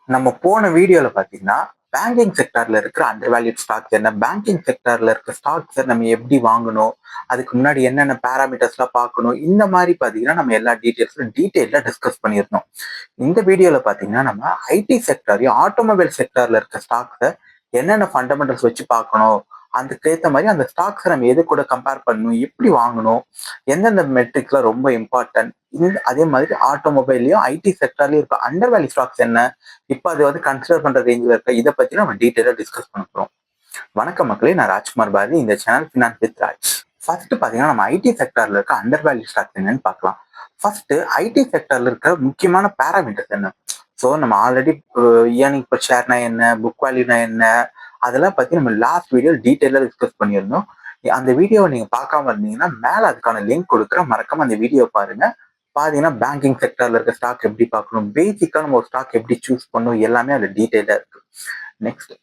நம்ம போன வீடியோல பார்த்தீங்கன்னா, பேங்கிங் செக்டார்ல இருக்கிற அண்டர் வேல்யூட் ஸ்டாக்ஸ் என்ன? பேங்கிங் செக்டார்ல இருக்க ஸ்டாக்ஸ நம்ம எப்படி வாங்கணும்? அதுக்கு முன்னாடி என்னென்ன பாராமீட்டர்ஸ்லாம் பார்க்கணும்? இந்த மாரி பார்த்தீங்கன்னா, நம்ம எல்லா டீட்டெயில்ஸும் டீட்டெயில்டா டிஸ்கஸ் பண்ணியிருந்தோம். இந்த வீடியோல பார்த்தீங்கன்னா, நம்ம ஐடி செக்டாரையும், ஆட்டோமொபைல் செக்டார்ல இருக்க ஸ்டாக்ஸ என்னென்ன ஃபண்டமெண்டல்ஸ் வச்சு பார்க்கணும்? அதுக்கேத்த மாரி அந்த ஸ்டாக்ஸ நம்ம எது கூட கம்பேர் பண்ணணும்? எப்படி வாங்கணும்? எந்தெந்த மெட்ரிக்ஸ்லாம் ரொம்ப இம்பார்ட்டன்ட்? அதே மாதிரி ஆட்டோமொபைல்லயும், ஐடி செக்டார்லயும் இருக்க அண்டர் வேல்யூ ஸ்டாக்ஸ் என்ன? இப்ப அது வந்து கன்சிடர் பண்ற ரேஞ்சில இருக்க இதை பத்தி நம்ம டீட்டெயிலா டிஸ்கஸ் பண்ண போறோம். வணக்கம் மக்களே, நான் ராஜ்குமார் பாரதி. இந்த channel finance with Raj. First பாத்தீங்கன்னா நம்ம ஐடி செக்டார்ல இருக்க அண்டர் வேல்யூ ஸ்டாக்ஸ் என்னன்னு பார்க்கலாம். ஃபர்ஸ்ட் ஐடி செக்டார்ல இருக்க முக்கியமான பாராமீட்டர்ஸ் என்ன? ஸோ நம்ம ஆல்ரெடி ஏர்னிங் பர் ஷேர்னா என்ன, புக் வேல்யூனா என்ன, அதெல்லாம் பத்தி நம்ம லாஸ்ட் வீடியோ டீட்டெயிலா டிஸ்கஸ் பண்ணியிருந்தோம். அந்த வீடியோவை நீங்க பார்க்காம இருந்தீங்கன்னா மேல அதுக்கான லிங்க் கொடுக்குறேன், மறக்காம அந்த வீடியோ பாருங்க. பாத்தீங்கன்னா பேங்கிங் செக்டர்ல இருக்க ஸ்டாக் எப்படி பார்க்கணும், பேசிக்கா நம்ம ஒரு ஸ்டாக் எப்படி சூஸ் பண்ணணும், எல்லாமே அதுல டீடைலா இருக்கு. நெக்ஸ்ட்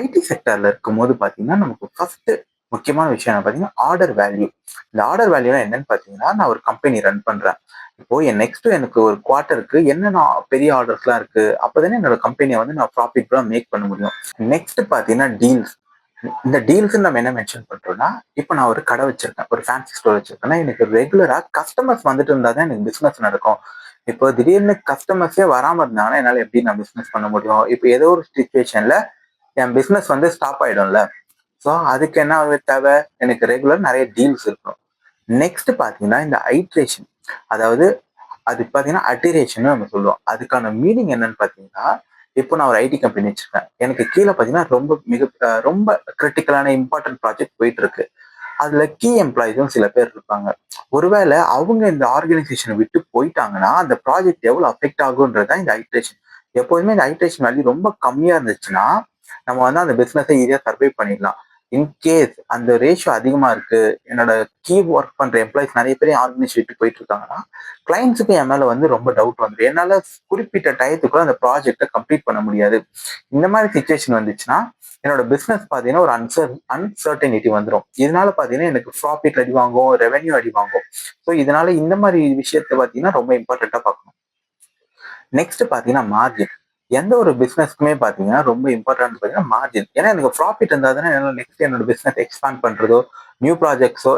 ஐடி செக்டர்ல இருக்கும்போது பாத்தீங்கன்னா நமக்கு ஃபர்ஸ்ட் முக்கியமான விஷயம் என்ன பாத்தீங்கன்னா ஆர்டர் வேல்யூ. இந்த ஆர்டர் வேல்யூ என்னன்னு பாத்தீங்கன்னா, நான் ஒரு கம்பெனி ரன் பண்றேன். இப்போ நெக்ஸ்ட் எனக்கு ஒரு குவார்ட்டருக்கு என்னென்ன பெரிய ஆர்டர்ஸ்லாம் இருக்கு, அப்பதானே என்னோட கம்பெனியை வந்து நான் ப்ராஃபிட் மேக் பண்ண முடியும். நெக்ஸ்ட் பாத்தீங்கன்னா டீல்ஸ். இந்த டீல்ஸ் நம்ம என்ன மென்ஷன் பண்றோம்னா, இப்போ நான் ஒரு கடை வச்சிருக்கேன், ஒரு ஃபேன்சி ஸ்டோர் வச்சிருக்கேன்னா எனக்கு ரெகுலரா கஸ்டமர்ஸ் வந்துட்டு இருந்தா தான் எனக்கு பிசினஸ் நடக்கும். இப்போ திடீர்னு கஸ்டமர்ஸே வராம இருந்தாங்கன்னா என்னால எப்படி நான் பிசினஸ் பண்ண முடியும்? இப்போ ஏதோ ஒரு சுச்சுவேஷன்ல என் பிசினஸ் வந்து ஸ்டாப் ஆயிடும்ல. ஸோ அதுக்கு என்ன தேவை? எனக்கு ரெகுலர் நிறைய டீல்ஸ் இருக்கணும். நெக்ஸ்ட் பாத்தீங்கன்னா இந்த ஐட்ரேஷன், அதாவது அது பாத்தீங்கன்னா அட்டிரேஷன் நம்ம சொல்லுவோம். அதுக்கான மீனிங் என்னன்னு பாத்தீங்கன்னா, இப்போ நான் ஒரு ஐடி கம்பெனி வச்சிருக்கேன். எனக்கு கீழே பாத்தீங்கன்னா ரொம்ப கிரிட்டிக்கலான இம்பார்ட்டன்ட் ப்ராஜெக்ட் போயிட்டு இருக்கு. அதுல கீ எம்ப்ளாயிஸும் சில பேர் இருப்பாங்க. ஒருவேளை அவங்க இந்த ஆர்கனைசேஷனை விட்டு போயிட்டாங்கன்னா அந்த ப்ராஜெக்ட் எவ்வளவு அஃபெக்ட் ஆகுன்றதுதான் இந்த ஐட்ரேஷன். எப்போதுமே இந்த ஐட்ரேஷன் வேல்யூ ரொம்ப கம்மியா இருந்துச்சுன்னா நம்ம வந்து அந்த பிசினஸை ஈஸியா சர்வை பண்ணிடலாம். இன்கேஸ் அந்த ரேஷியோ அதிகமா இருக்கு, என்னோட கீ ஒர்க் பண்ற எம்ப்ளாயிஸ் நிறைய பேர் ஆர்கனைஸ் விட்டு போயிட்டு இருக்காங்கன்னா கிளைண்ட்ஸுக்கு என் மேல வந்து ரொம்ப டவுட் வந்துடும். என்னால குறிப்பிட்ட டயத்துக்குள்ள அந்த ப்ராஜெக்டை கம்ப்ளீட் பண்ண முடியாது. இந்த மாதிரி சுச்சுவேஷன் வந்துச்சுன்னா என்னோட பிசினஸ் பாத்தீங்கன்னா ஒரு அன்சர்டனிட்டி வந்துடும். இதனால பாத்தீங்கன்னா எனக்கு ப்ராஃபிட் அடி வாங்கும், ரெவென்யூ அடி வாங்கும். ஸோ இதனால இந்த மாதிரி விஷயத்த பாத்தீங்கன்னா ரொம்ப இம்பார்ட்டண்டா பார்க்கணும். நெக்ஸ்ட் பாத்தீங்கன்னா மார்ஜின். எந்த ஒரு பிசினஸ்க்குமே பாத்தீங்கன்னா ரொம்ப இம்பார்ட்டன்ட் பாத்தீங்கன்னா மார்ஜின். ஏன்னா எனக்கு ப்ராஃபிட் இருந்தா தானே என்னால நெக்ஸ்ட் என்னோட பிசினஸ் எக்ஸ்பேண்ட் பண்றதோ, நியூ ப்ராஜெக்ட்ஸோ,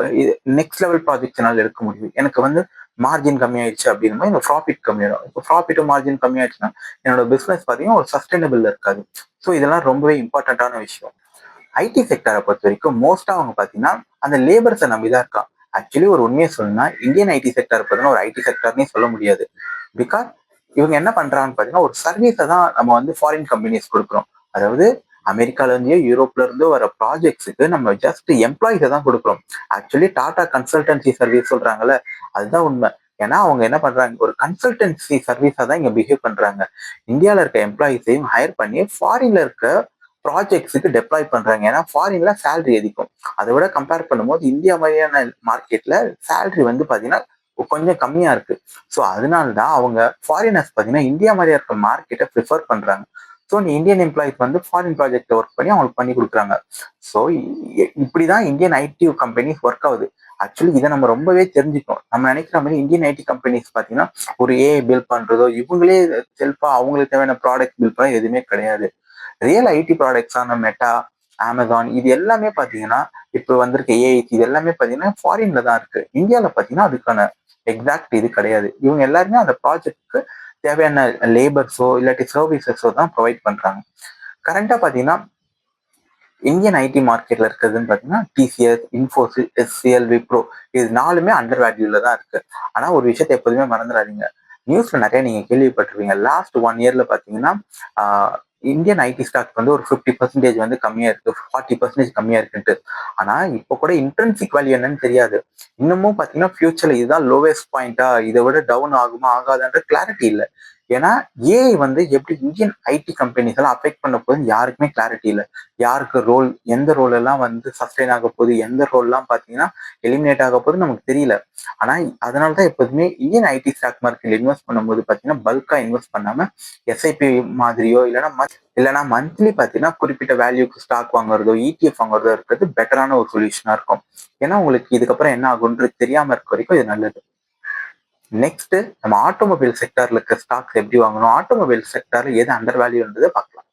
நெக்ஸ்ட் லெவல் ப்ராஜெக்ட்ஸ் என்னால் எடுக்க முடியும். எனக்கு வந்து மார்ஜின் கம்மியாயிடுச்சு அப்படின்னா எனக்கு ப்ராஃபிட் கம்மியாயிடும். இப்போ ப்ராஃபிட்டும் மார்ஜின் கம்மியாயிடுச்சுன்னா என்னோட பிசினஸ் பாத்தீங்கன்னா ஒரு சஸ்டைனபிள் இருக்காது. ஸோ இதெல்லாம் ரொம்பவே இம்பார்ட்டன்டான விஷயம். ஐடி செக்டரை பொறுத்த வரைக்கும் மோஸ்டா அவங்க பாத்தீங்கன்னா அந்த லேபர்ஸை நம்பிதான் இருக்கான். ஆக்சுவலி ஒரு உண்மையை சொல்லணும்னா இந்தியன் ஐடி செக்டர் பார்த்தீங்கன்னா ஒரு ஐடி செக்டர்னே சொல்ல முடியாது. பிகாஸ் இவங்க என்ன பண்றாங்கன்னு பாத்தீங்கன்னா ஒரு சர்வீஸை தான் நம்ம வந்து ஃபாரின் கம்பெனிஸ் கொடுக்குறோம். அதாவது அமெரிக்கால இருந்தோ யூரோப்ல இருந்தோ வர ப்ராஜெக்ட்ஸுக்கு நம்ம ஜஸ்ட் எம்ப்ளாயிஸை தான் கொடுக்குறோம். ஆக்சுவலி டாடா கன்சல்டன்சி சர்வீஸ் சொல்றாங்கல்ல, அதுதான் உண்மை. ஏன்னா அவங்க என்ன பண்றாங்க, ஒரு கன்சல்டன்சி சர்வீஸா தான் இங்க பிஹேவ் பண்றாங்க. இந்தியாவில இருக்க எம்ப்ளாயிஸையும் ஹையர் பண்ணி ஃபாரின்ல இருக்க ப்ராஜெக்ட்ஸுக்கு டெப்ளாய் பண்றாங்க. ஏன்னா ஃபாரின்ல சேலரி அதிகம். அதை விட கம்பேர் பண்ணும்போது இந்தியா மாதிரியான மார்க்கெட்ல சேலரி வந்து பாத்தீங்கன்னா கொஞ்சம் கம்மியா இருக்கு. ஸோ அதனாலதான் அவங்க ஃபாரினர்ஸ் பாத்தீங்கன்னா இந்தியா மாதிரியா இருக்க மார்க்கெட்டை ப்ரிஃபர் பண்றாங்க. ஸோ இந்த இந்தியன் எம்ப்ளாயிஸ் வந்து ஃபாரின் ப்ராஜெக்ட் ஒர்க் பண்ணி அவங்களுக்கு பண்ணி கொடுக்குறாங்க. ஸோ இப்படிதான் இந்தியன் ஐடி கம்பெனிஸ் ஒர்க் ஆகுது. ஆக்சுவலி இதை நம்ம ரொம்பவே தெரிஞ்சுக்கணும். நம்ம நினைக்கிற மாதிரி இந்தியன் ஐடி கம்பெனிஸ் பாத்தீங்கன்னா ஒரு ஏஐ பில்ட் பண்றதோ, இவங்களே செல்ஃபா அவங்களுக்கு தேவையான ப்ராடக்ட் பில்ட் பண்ண எதுவுமே கிடையாது. ரியல் ஐடி ப்ராடக்ட்ஸான மெட்டா, அமேசான் இது எல்லாமே பாத்தீங்கன்னா இப்போ வந்திருக்க ஏஐசி இது எல்லாமே பாத்தீங்கன்னா ஃபாரின்ல தான் இருக்கு. இந்தியாவில பாத்தீங்கன்னா அதுக்கான எக்ஸாக்ட் இது கிடையாது. இவங்க எல்லாருமே அந்த ப்ராஜெக்ட்க்கு தேவையான லேபர்ஸோ இல்லாட்டி சர்வீசஸோ தான் ப்ரொவைட் பண்றாங்க. கரண்டா பாத்தீங்கன்னா இந்தியன் ஐடி மார்க்கெட்ல இருக்கிறதுன்னு பாத்தீங்கன்னா டிசிஎஸ், இன்ஃபோசிஸ், எஸ்சிஎல், விப்ரோ இது நாலுமே அண்டர் வேல்யூல தான் இருக்கு. ஆனா ஒரு விஷயத்த எப்போதுமே மறந்துடாதீங்க. நியூஸ்ல நிறைய நீங்க கேள்விப்பட்டிருப்பீங்க. லாஸ்ட் 1 இயர்ல பாத்தீங்கன்னா இந்தியன் ஐடி ஸ்டாக் வந்து ஒரு 50% வந்து கம்மியா இருக்கு, 40% கம்மியா இருக்குன்ட்டு. ஆனா இப்ப கூட இன்ட்ரென்சிக் வேல்யூ என்னன்னு தெரியாது. இன்னமும் பாத்தீங்கன்னா ஃபியூச்சர்ல இதுதான் லோவஸ்ட் பாயிண்டா, இதை விட டவுன் ஆகுமா ஆகாதான்ற கிளாரிட்டி இல்லை. ஏன்னா ஏஐ வந்து எப்படி இந்தியன் ஐடி கம்பெனிஸ் எல்லாம் அஃபெக்ட் பண்ண போகுதுன்னு யாருக்குமே கிளாரிட்டி இல்லை. யாருக்கு ரோல், எந்த ரோல் எல்லாம் வந்து சஸ்டெயின் ஆக போகுது, எந்த ரோல் எல்லாம் பாத்தீங்கன்னா எலிமினேட் ஆக போகுது நமக்கு தெரியல. ஆனா அதனாலதான் எப்போதுமே இந்தியன் ஐடி ஸ்டாக் மார்க்கெட்ல இன்வெஸ்ட் பண்ணும்போது பாத்தீங்கன்னா பல்கா இன்வெஸ்ட் பண்ணாம எஸ்ஐபி மாதிரியோ இல்லைன்னா மந்த்லி பாத்தீங்கன்னா குறிப்பிட்ட வேல்யூக்கு ஸ்டாக் வாங்குறதோ இடிஎஃப் வாங்குறதோ இருக்கிறது பெட்டரான ஒரு சொல்யூஷனா இருக்கும். ஏன்னா உங்களுக்கு இதுக்கப்புறம் என்ன ஆகுன்றது தெரியாம இருக்க வரைக்கும் இது நல்லது. நெக்ஸ்ட் நம்ம ஆட்டோமொபைல் செக்டார்ல இருக்க ஸ்டாக்ஸ் எப்படி வாங்கணும், ஆட்டோமொபைல் செக்டார்ல எது அண்டர் வேல்யூன்றதை பார்க்கலாம்.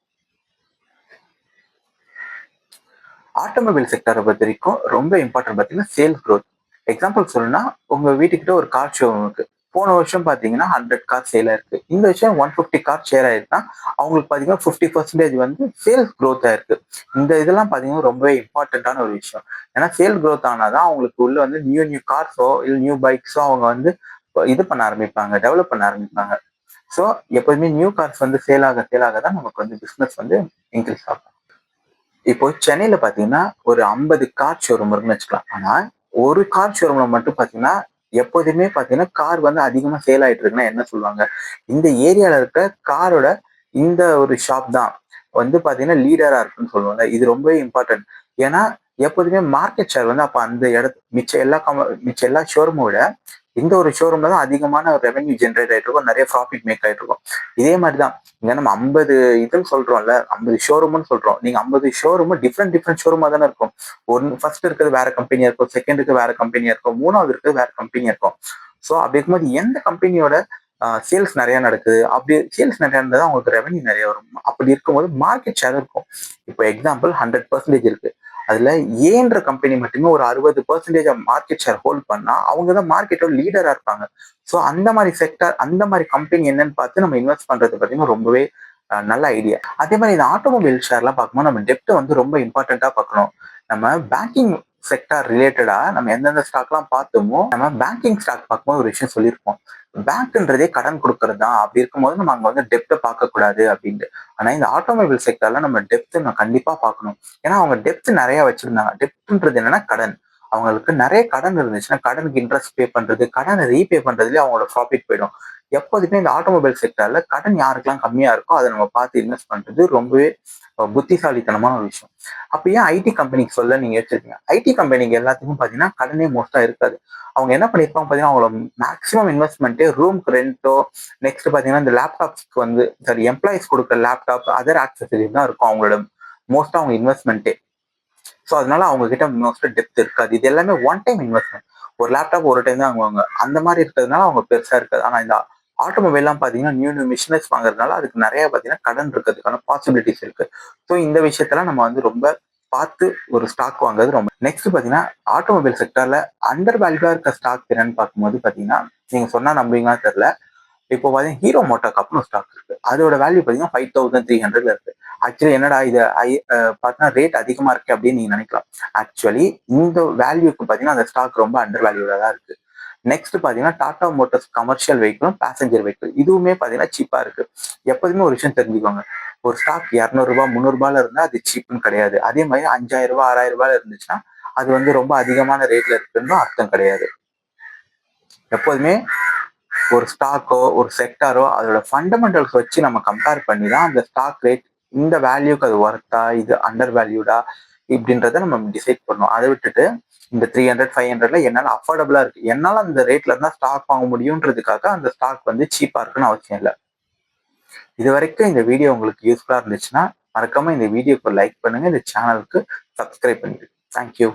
ஆட்டோமொபைல் செக்டாரை பொறுத்த வரைக்கும் ரொம்ப இம்பார்ட்டன்ட் பார்த்தீங்கன்னா சேல்ஸ் க்ரோத். எக்ஸாம்பிள் சொல்லணும்னா உங்க வீட்டுக்கிட்ட ஒரு கார் ஷோரூம் இருக்கு. போன வருஷம் பார்த்தீங்கன்னா 100 கார் சேல் ஆயிருக்கு. இந்த வருஷம் 150 கார் ஷேர் ஆயிருக்குன்னா அவங்களுக்கு பார்த்தீங்கன்னா 50% வந்து சேல்ஸ் க்ரோத் ஆயிருக்கு. இந்த இதெல்லாம் பார்த்தீங்கன்னா ரொம்பவே இம்பார்ட்டன்டான ஒரு விஷயம். ஏன்னா சேல் க்ரோத் ஆனாதான் அவங்களுக்கு உள்ள வந்து நியூ கார்ஸோ இல்லை நியூ பைக்ஸோ அவங்க வந்து இது பண்ண ஆரம்பிப்பாங்க, டெவலப் பண்ண ஆரம்பிப்பாங்க. ஸோ எப்போதுமே நியூ கார்ஸ் வந்து சேல் ஆக தான் நமக்கு வந்து பிஸ்னஸ் வந்து இன்க்ரீஸ் ஆகும். இப்போ சென்னையில பாத்தீங்கன்னா ஒரு 50 கார் ஷோரூம் இருக்குன்னு வச்சுக்கலாம். ஆனா ஒரு கார் ஷோரூம்ல மட்டும் பாத்தீங்கன்னா எப்போதுமே பாத்தீங்கன்னா கார் வந்து அதிகமா சேல் ஆயிட்டு இருக்குன்னா என்ன சொல்லுவாங்க, இந்த ஏரியால இருக்க காரோட இந்த ஒரு ஷாப் தான் வந்து பாத்தீங்கன்னா லீடரா இருக்குன்னு சொல்லுவாங்க. இது ரொம்பவே இம்பார்ட்டன்ட். ஏன்னா எப்போதுமே மார்க்கெட் ஷேர் வந்து அப்ப அந்த மிச்ச எல்லா ஷோரூமை விட இந்த ஒரு ஷோரூம்ல தான் அதிகமான ரெவென்யூ ஜென்ரேட் ஆயிட்டு இருக்கும், நிறைய ப்ராஃபிட் மேக் ஆயிட்டு இருக்கும். இதே மாதிரிதான் இங்க நம்ம 50 இதுன்னு சொல்றோம்ல, 50 ஷோரூம்னு சொல்றோம். நீங்க 50 ஷோரூம் டிஃப்ரெண்ட் ஷோரூமா தானே இருக்கும். ஃபர்ஸ்ட் இருக்கிறது வேற கம்பெனியா இருக்கும், செகண்டுக்கு வேற கம்பெனியா இருக்கும், மூணாவது இருக்கிறது வேற கம்பெனியா இருக்கும். ஸோ அப்படி இருக்கும்போது எந்த கம்பெனியோட சேல்ஸ் நிறைய நடக்குது, அப்படி சேல்ஸ் நிறைய இருந்தால் அவங்களுக்கு ரெவன்யூ நிறைய வரும். அப்படி இருக்கும்போது மார்க்கெட் ஷேர் இருக்கும். இப்போ எக்ஸாம்பிள் 100% இருக்கு. அதுல ஏன்ற கம்பெனி மட்டுமே ஒரு 60% மார்க்கெட் ஷேர் ஹோல்ட் பண்ணா அவங்க தான் மார்க்கெட்டோட லீடரா இருப்பாங்க. ஸோ அந்த மாதிரி செக்டர், அந்த மாதிரி கம்பெனி என்னன்னு பார்த்து நம்ம இன்வெஸ்ட் பண்றது பார்த்தீங்கன்னா ரொம்பவே நல்ல ஐடியா. அதே மாதிரி இந்த ஆட்டோமொபைல் ஷேர்லாம் பார்க்கும்போது நம்ம டெப்ட்டை வந்து ரொம்ப இம்பார்ட்டண்டா பார்க்கணும். நம்ம பேங்கிங் செக்டார் ரிலேட்டடா நம்ம எந்தெந்த ஸ்டாக்லாம் பார்த்தோமோ நம்ம பேங்கிங் ஸ்டாக் பார்க்கும்போது ஒரு விஷயம் சொல்லியிருப்போம். பேங்க்ன்றதே கடன் கொடுக்கறது தான். அப்படி இருக்கும்போது நம்ம அங்க வந்து டெப்ட்டை பார்க்கக்கூடாது அப்படின்ட்டு. ஆனா இந்த ஆட்டோமொபைல் செக்டர்ல நம்ம டெப்த் நம்ம கண்டிப்பா பார்க்கணும். ஏன்னா அவங்க டெப்த் நிறைய வச்சிருந்தாங்க. டெப்த்ன்றது என்னன்னா கடன். அவங்களுக்கு நிறைய கடன் இருந்துச்சுன்னா கடனுக்கு இன்ட்ரெஸ்ட் பே பண்றது, கடனை ரீபே பண்றதுலயே அவங்களோட ப்ராஃபிட் போயிடும். எப்போதுமே இந்த ஆட்டோமொபைல் செக்டர்ல கடன் யாருக்கெல்லாம் கம்மியா இருக்கோ அதை நம்ம பார்த்து இன்வெஸ்ட் பண்றது ரொம்பவே புத்திசாலித்தனமான ஒரு விஷயம். அப்ப ஏன் ஐடி கம்பெனிக்கு சொல்ல நீங்க யோசிச்சிருக்கீங்க. ஐடி கம்பெனிக்கு எல்லாத்துக்கும் பாத்தீங்கன்னா கடனே மோஸ்டா இருக்காது. அவங்க என்ன பண்ணிருப்பாங்க பாத்தீங்கன்னா அவங்களோட மேக்ஸிமம் இன்வெஸ்ட்மெண்ட்டே ரூம்க்கு ரெண்டோ, நெக்ஸ்ட் பாத்தீங்கன்னா இந்த லேப்டாப்ஸ்க்கு வந்து சாரி எம்ப்ளாயிஸ் கொடுக்குற லேப்டாப் அதர் ஆக்சசரிஸ் தான் இருக்கும் அவங்களோட மோஸ்டா அவங்க இன்வெஸ்ட்மெண்ட்டே. ஸோ அதனால அவங்க கிட்ட மோஸ்டா டெப்த் இருக்காது. இது எல்லாமே ஒன் டைம் இன்வெஸ்ட்மெண்ட். ஒரு லேப்டாப் ஒரு டைம் தான் வாங்குவாங்க. அந்த மாதிரி இருக்கிறதுனால அவங்க பெருசா இருக்காது. ஆனா இந்த ஆட்டோமொபைல்லாம் பாத்தீங்கன்னா நியூ மிஷினரிஸ் வாங்குறதுனால அதுக்கு நிறைய பாத்தீங்கன்னா கடன் இருக்கிறதுக்கான பாசிபிலிட்டிஸ் இருக்கு. ஸோ இந்த விஷயத்தெல்லாம் நம்ம வந்து ரொம்ப பார்த்து ஒரு ஸ்டாக் வாங்குறது ரொம்ப. நெக்ஸ்ட் பாத்தீங்கன்னா ஆட்டோமொபைல் செக்டர்ல அண்டர் வேல்யூடா இருக்க ஸ்டாக் என்னன்னு பார்க்கும்போது பாத்தீங்கன்னா நீங்க சொன்னா நம்புவீங்களா தெரியல. இப்போ பாத்தீங்கன்னா ஹீரோ மோட்டோ கப்னு ஸ்டாக் இருக்கு. அதோட வேல்யூ பாத்தீங்கன்னா 5300 இருக்கு. ஆக்சுவலி என்னடா இது பார்த்தா ரேட் அதிகமா இருக்கு அப்படின்னு நீங்க நினைக்கலாம். ஆக்சுவலி இந்த வேல்யூக்கு பாத்தீங்கன்னா அந்த ஸ்டாக் ரொம்ப அண்டர் வேல்யூடா தான் இருக்கு. நெக்ஸ்ட் பாத்தீங்கன்னா டாடா மோட்டர்ஸ் கமர்ஷியல் வெஹிக்கிளும் பேசஞ்சர் வெஹிக்கிள் இதுவுமே பாத்தீங்கன்னா சீப்பா இருக்கு. எப்போதுமே ஒரு விஷயம் தெரிஞ்சுக்கோங்க. ஒரு ஸ்டாக் 200 ரூபாய் 300 ரூபாயில இருந்தா அது சீப்னு கிடையாது. அதே மாதிரி 5000 ரூபாய் 6000 ரூபாயில இருந்துச்சுன்னா அது வந்து ரொம்ப அதிகமான ரேட்ல இருக்குன்னு அர்த்தம் கிடையாது. எப்போதுமே ஒரு ஸ்டாக்கோ ஒரு செக்டாரோ அதோட ஃபண்டமெண்டல்ஸ் வச்சு நம்ம கம்பேர் பண்ணி தான் அந்த ஸ்டாக் ரேட் இந்த வேல்யூக்கு அது ஒர்த்தா, இது அண்டர் வேல்யூடா இப்படின்றத நம்ம டிசைட் பண்ணணும். அதை விட்டுட்டு இந்த 300 500ல என்னால அஃபோர்டபுளா இருக்கு, என்னால அந்த ரேட்ல இருந்தா ஸ்டாக் வாங்க முடியும்ன்றதுக்காக அந்த ஸ்டாக் வந்து சீப்பா இருக்குன்னு அவசியம் இல்லை. இது வரைக்கும் இந்த வீடியோ உங்களுக்கு யூஸ்ஃபுல்லா இருந்துச்சுன்னா மறக்காம இந்த வீடியோக்கு லைக் பண்ணுங்க, இந்த சேனலுக்கு சப்ஸ்கிரைப் பண்ணிடுங்க. தேங்க்யூ.